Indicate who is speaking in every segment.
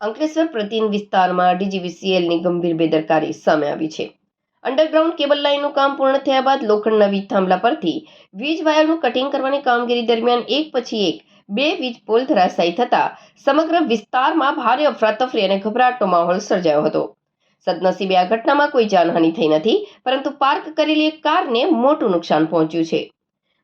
Speaker 1: અંકલેશ્વર પ્રતિન વિસ્તારમાં ડીજીવીસીએલની ગંભીર બેદરકારી સામે આવી છે. અંડરગ્રાઉન્ડ કેબલ લાઇનનું કામ પૂર્ણ થયા બાદ લોખંડના વીજ થાંભલા પરથી વીજ વાયરનું કટિંગ કરવાની કામગીરી દરમિયાન એક પછી એક બે વીજ પોલ ધરાશાયી થતા સમગ્ર વિસ્તારમાં ભારે અફરાતફરી અને ગભરાટનો માહોલ સર્જાયો હતો. સદનસીબે આ ઘટનામાં કોઈ જાનહાનિ થઈ નથી, પરંતુ પાર્ક કરેલી એક કારને મોટું નુકસાન પહોંચ્યું છે.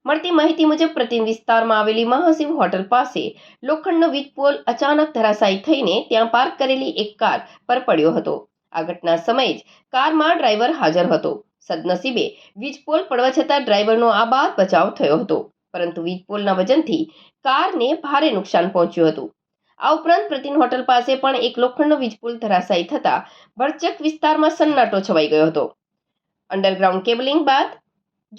Speaker 1: મળતી માહિતી મુજબ પ્રતિન વિસ્તારમાં આવેલી મહાશિવ હોટલ પાસે લોખંડનો વીજ પોલ અચાનક ધરાશાયી થઈને ત્યાં પાર્ક કરેલી એક કાર પર પડ્યો હતો. આ ઘટના સમયે જ કારમાં ડ્રાઈવર હાજર હતો. સદનસીબે વીજ પોલ પડવા છતાં ડ્રાઈવરનો આબાદ બચાવ થયો હતો, પરંતુ વીજ પોલના વજનથી કારને ભારે નુકસાન પહોંચ્યું હતું. આ ઉપરાંત પ્રતિન હોટલ પાસે પણ એક લોખંડનો વીજ પોલ ધરાશાયી થતા ભરચક વિસ્તારમાં સન્નાટો છવાઈ ગયો હતો. અંડરગ્રાઉન્ડ કેબલિંગ બાદ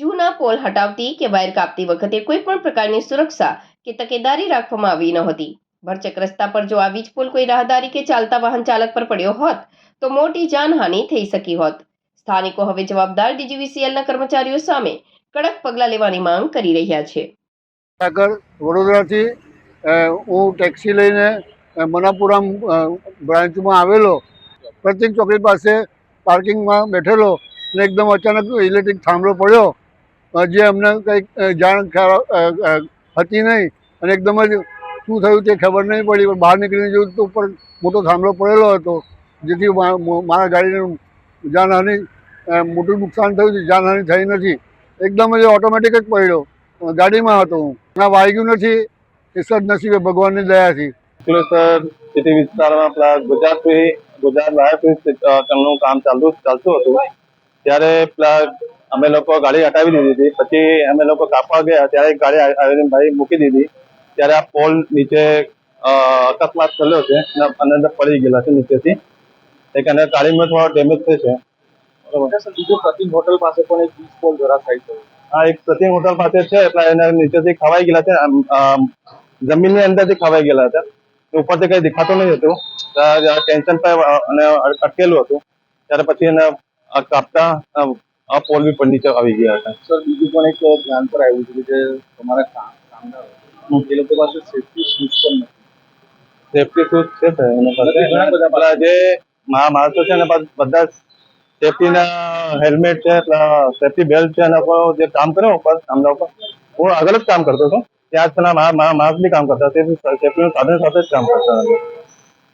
Speaker 1: જૂના પોલ હટાવતી કે વાયર કાપતી વખતે કોઈ પણ પ્રકારની સુરક્ષા કે તકેદારી રાખવામાં આવી નહોતી. ભરચક રસ્તા પર જો આ વીજ પોલ કોઈ રાહદારી કે ચાલતા વાહન ચાલક પર પડ્યો હોત તો મોટી જાનહાનિ થઈ શકી હોત. સ્થાનિકો હવે જવાબદાર ડીજીવીસીએલના કર્મચારીઓ સામે કડક પગલાં લેવાની માંગ કરી રહ્યા છે.
Speaker 2: આગળ વડોદરાથી હું ટેક્સી લઈને મનાપુરમ બ્રાન્ચમાં આવેલો. પ્રતિક ચોકડી પાસે પાર્કિંગમાં બેઠેલો અને એકદમ અચાનક ઇલેક્ટ્રિક થાંભલો પડ્યો, જે અમને કંઈક જાણ હતી નહીં અને એકદમ જ શું થયું તે ખબર નહીં પડી. પણ બહાર નીકળીને જોયું તો ઉપર મોટો થાંભલો પડેલો હતો, જેથી મારા ગાડીને જાનહાનિ મોટું નુકસાન થયું છે. જાનહાનિ થઈ નથી, એકદમ જ ઓટોમેટિક જ પડ્યો. ગાડીમાં હતો હું, ના વાગ્યું નથી. એ સદનસીબે ભગવાનની દયાથી.
Speaker 3: અંકલેશ્વર સિટી વિસ્તારમાં પેલા ગુજરાત લાયફનું કામ ચાલતું હતું, ત્યારે પેલા અમે લોકો ગાડી હટાવી દીધી હતી. પછી અમે લોકો કાપવા ગયા ત્યારે એક ગાડી આવીને ભાઈ મૂકી દીધી. ત્યારે આ પોલ નીચે અકસ્માત થયેલો છે અને અંદર પડી ગયેલા છે નીચેથી. એક અને ગાડીમાં થોડો ડેમેજ થયો છે.
Speaker 4: બીજું પ્રતિક હોટલ પાસે પણ એક વીજ પોલ ધરાશાયી થયો.
Speaker 3: હા, એક પ્રતિક હોટલ પાસે છે, એટલે એના નીચેથી ખવાઈ ગયેલા છે, જમીનની અંદરથી ખવાઈ ગયેલા હતા. ઉપરથી કઈ દેખાતું નહીં હતું. ટેન્શન પર અને અટકેલું હતું, ત્યારે પછી એને કાપતા આ પોલ બી નીચે આવી ગયા હતા.
Speaker 4: સર, બીજું પણ એક ધ્યાન પર આવ્યું છે કે તમારા કામદારો એ લોકો પાસે સેફ્ટી શૂઝ પણ નથી.
Speaker 3: સેફ્ટી શૂઝ છે એના પાસે ઘણા બધા જે માણસો છે ને બધા સેફ્ટીના હેલ્મેટ છે, સેફ્ટી બેલ્ટ છે, એના પર જે કામ કરે ઉપર કામના ઉપર હું આગળ જ કામ કરતો હતો. ત્યાં જ પેલા માણસ બી કામ કરતા, સેફ્ટીનું સાથે સાથે જ કામ કરતા હતા.